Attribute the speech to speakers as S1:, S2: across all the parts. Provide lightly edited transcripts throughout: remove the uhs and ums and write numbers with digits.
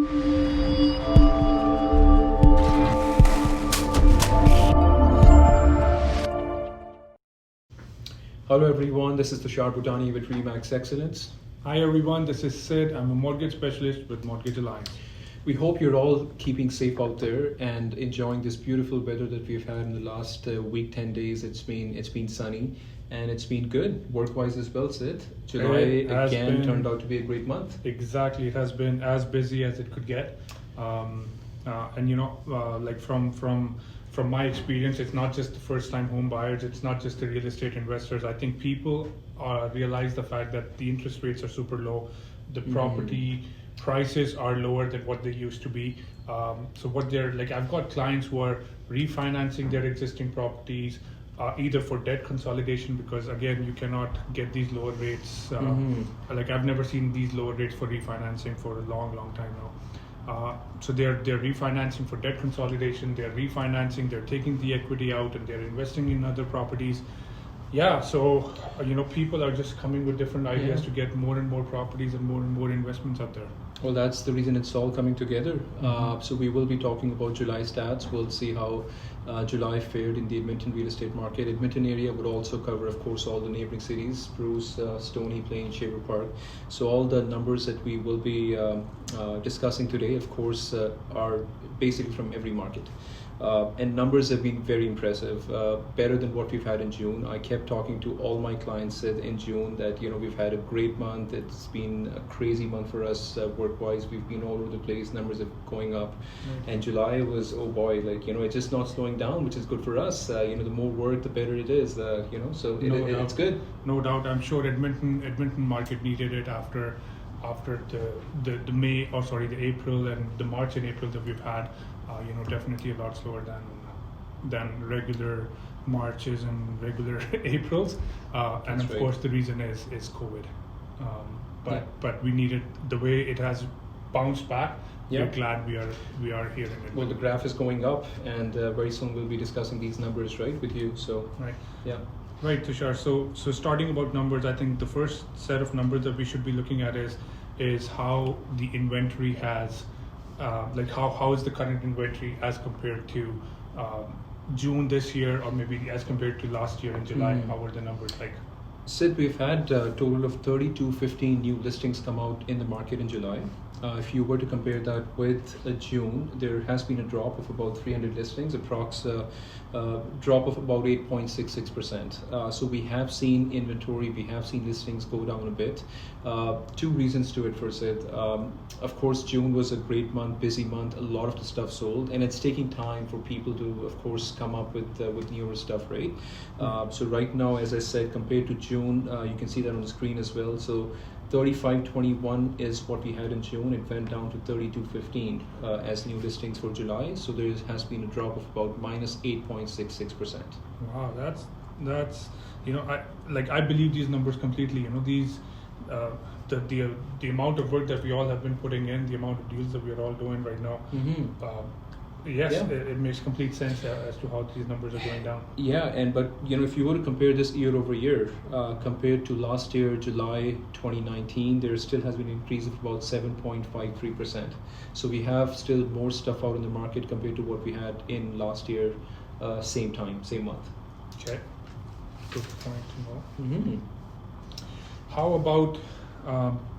S1: Hello everyone, this is Bhutani with Remax Excellence.
S2: Hi everyone, this is Sid. I'm a mortgage specialist with Mortgage Alliance.
S1: We hope you're all keeping safe out there and enjoying this beautiful weather that we've had in the last week, 10 days. It's been sunny and it's been good work-wise as well, Sid. July again turned out to be a great month.
S2: Exactly, it has been as busy as it could get. Like from my experience, it's not just the first-time home buyers, it's not just the real estate investors. I think people realize the fact that the interest rates are super low, the property prices are lower than what they used to be. So what they're like, I've got clients who are refinancing their existing properties, either for debt consolidation, because again, you cannot get these lower rates. Like I've never seen these lower rates for refinancing for a long time now. So they're refinancing for debt consolidation, they're taking the equity out and they're investing in other properties. Yeah, so people are just coming with different ideas to get more and more properties and more investments out there.
S1: Well, that's the reason it's all coming together. So we will be talking about July stats. We'll see how July fared in the Edmonton real estate market. Edmonton area would also cover, of course, all the neighboring cities, Bruce, Stony Plain, Shaver Park. So all the numbers that we will be discussing today, of course, are basically from every market. And numbers have been very impressive, better than what we've had in June. I kept talking to all my clients in June that we've had a great month. It's been a crazy month for us work-wise. We've been all over the place. Numbers are going up, and July was, oh boy, it's just not slowing down, which is good for us. The more work, the better it is. So it's good.
S2: No doubt. I'm sure Edmonton market needed it after the April and the March and April that we've had. Definitely a lot slower than regular Marches and regular Aprils, and of course the reason is COVID. But we needed, the way it has bounced back. We're glad we are here in Edmonton.
S1: Well, the graph is going up, and very soon we'll be discussing these numbers, right, with you. So
S2: right,
S1: yeah.
S2: Right, Tushar. So starting about numbers, I think the first set of numbers that we should be looking at is how the inventory has, how is the current inventory as compared to June this year, or maybe as compared to last year in July. How are the numbers like?
S1: Sid, we've had a total of 3215 new listings come out in the market in July. If you were to compare that with June, there has been a drop of about 300 listings, drop of about 8.66%. So we have seen inventory, we have seen listings go down a bit. Two reasons to it for Sid. Of course, June was a great month, busy month, a lot of the stuff sold, and it's taking time for people to, of course, come up with newer stuff, right? So right now, as I said, compared to June, you can see that on the screen as well. So 3521 is what we had in June. It went down to 3215 as new listings for July. So there has been a drop of about minus 8.66%.
S2: Wow, that's I believe these numbers completely. These the amount of work that we all have been putting in, the amount of deals that we are all doing right now. It makes complete sense as to how these numbers are going down.
S1: But if you were to compare this year over year, compared to last year, July 2019, there still has been an increase of about 7.53%. So we have still more stuff out in the market compared to what we had in last year, same month.
S2: Okay, good point to know. How about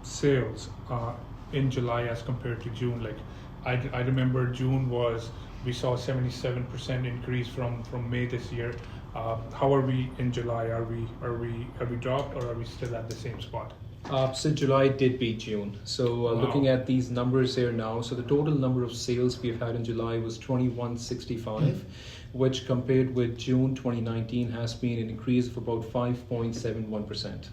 S2: sales in July as compared to June? Like, I remember June we saw a 77% increase from May this year. How are we in July? Have we dropped, or are we still at the same spot?
S1: So July did beat June. So looking at these numbers here now, so the total number of sales we've had in July was 2165, which compared with June 2019 has been an increase of about 5.71%.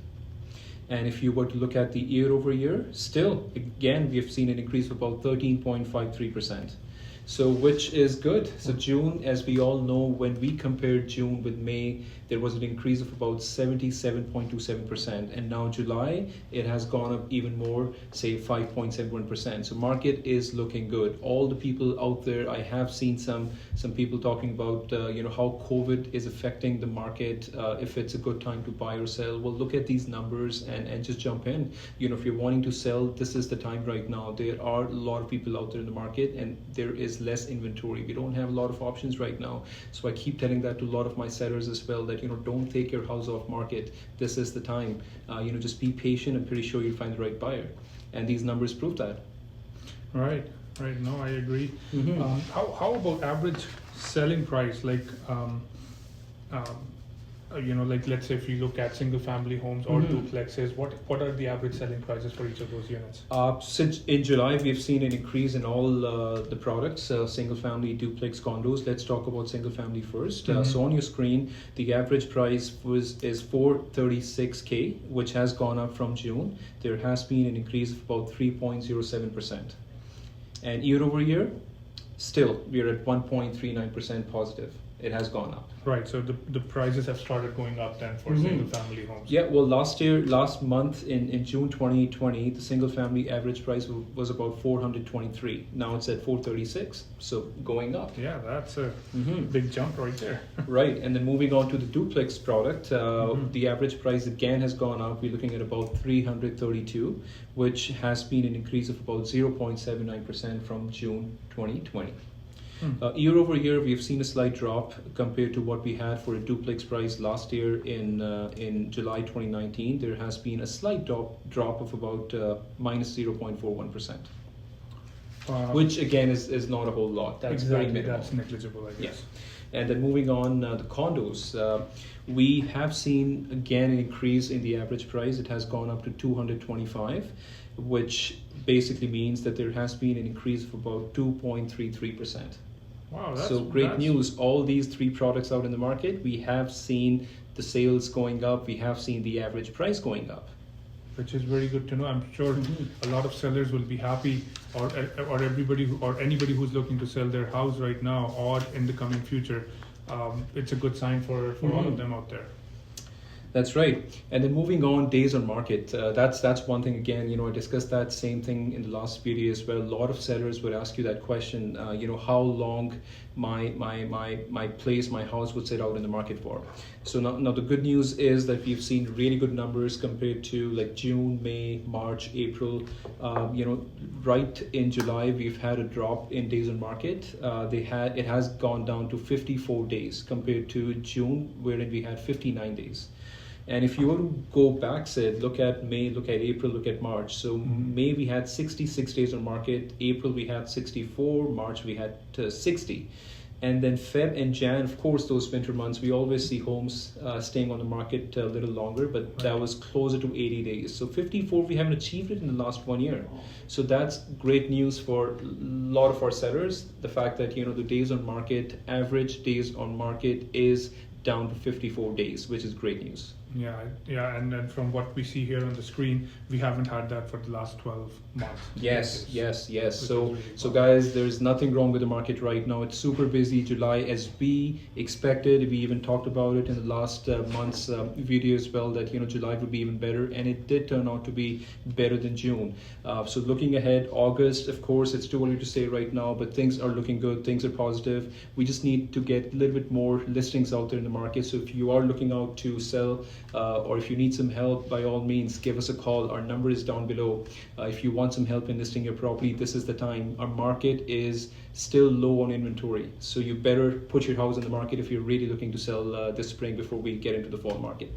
S1: And if you were to look at the year over year, still, again, we have seen an increase of about 13.53%. So which is good. So June, as we all know, when we compared June with May, there was an increase of about 77.27%, and now July it has gone up even more, say 5.71%. So market is looking good. All the people out there, I have seen some people talking about how COVID is affecting the market. If it's a good time to buy or sell, well, look at these numbers and just jump in. If you're wanting to sell, this is the time right now. There are a lot of people out there in the market, and there is less inventory. We don't have a lot of options right now. So I keep telling that to a lot of my sellers as well, that don't take your house off market. This is the time. Just be patient. I'm pretty sure you'll find the right buyer, and these numbers prove that.
S2: Right. No, I agree.
S1: Mm-hmm.
S2: How about average selling price? Like let's say if you look at single family homes or duplexes, what are the average selling prices for each of those units?
S1: Since in July, we've seen an increase in all the products, single family, duplex, condos. Let's talk about single family first. So on your screen, the average price is 436K, which has gone up from June. There has been an increase of about 3.07%. And year over year, still we're at 1.39% positive. It has gone up.
S2: Right, so the prices have started going up then for single family homes.
S1: Yeah, well, last month in June 2020, the single family average price was about 423. Now it's at 436, so going up.
S2: Yeah, that's a big jump right there.
S1: Right, and then moving on to the duplex product, the average price again has gone up. We're looking at about 332, which has been an increase of about 0.79% from June 2020. Year over year, we've seen a slight drop compared to what we had for a duplex price last year in July 2019. There has been a slight drop of about minus 0.41%, which again is not a whole lot. That's
S2: exactly,
S1: very minimal.
S2: That's negligible, I guess.
S1: Yeah. And then moving on, the condos, we have seen again an increase in the average price. It has gone up to 225, which basically means that there has been an increase of about 2.33%.
S2: Wow,
S1: so great news. All these three products out in the market, we have seen the sales going up. We have seen the average price going up,
S2: which is very good to know. I'm sure a lot of sellers will be happy, or everybody or anybody who's looking to sell their house right now or in the coming future. It's a good sign for all of them out there.
S1: That's right. And then moving on, days on market. That's one thing. Again, I discussed that same thing in the last video as well. A lot of sellers would ask you that question. How long my place, my house would sit out in the market for. So now the good news is that we've seen really good numbers compared to like June, May, March, April. Right in July, we've had a drop in days on market. It has gone down to 54 days compared to June, wherein we had 59 days. And if you were to go back, say, look at May, look at April, look at March. So May we had 66 days on market, April we had 64, March we had 60. And then Feb and Jan, of course, those winter months, we always see homes staying on the market a little longer, but that was closer to 80 days. So 54, we haven't achieved it in the last 1 year. So that's great news for a lot of our sellers. The fact that, the days on market, average days on market is down to 54 days, which is great news.
S2: Yeah, and then from what we see here on the screen, we haven't had that for the last 12 months. Yes. So guys, there's nothing wrong with the market right now. It's super busy. July, as we expected, we even talked about it in the last month's video as well, that July would be even better, and it did turn out to be better than June. So looking ahead, August, of course, it's too early to say right now, but things are looking good. Things are positive. We just need to get a little bit more listings out there in the market. So if you are looking out to sell, or if you need some help, by all means, give us a call. Our number is down below. If you want some help in listing your property, this is the time. Our market is still low on inventory, so you better put your house in the market if you're really looking to sell this spring before we get into the fall market.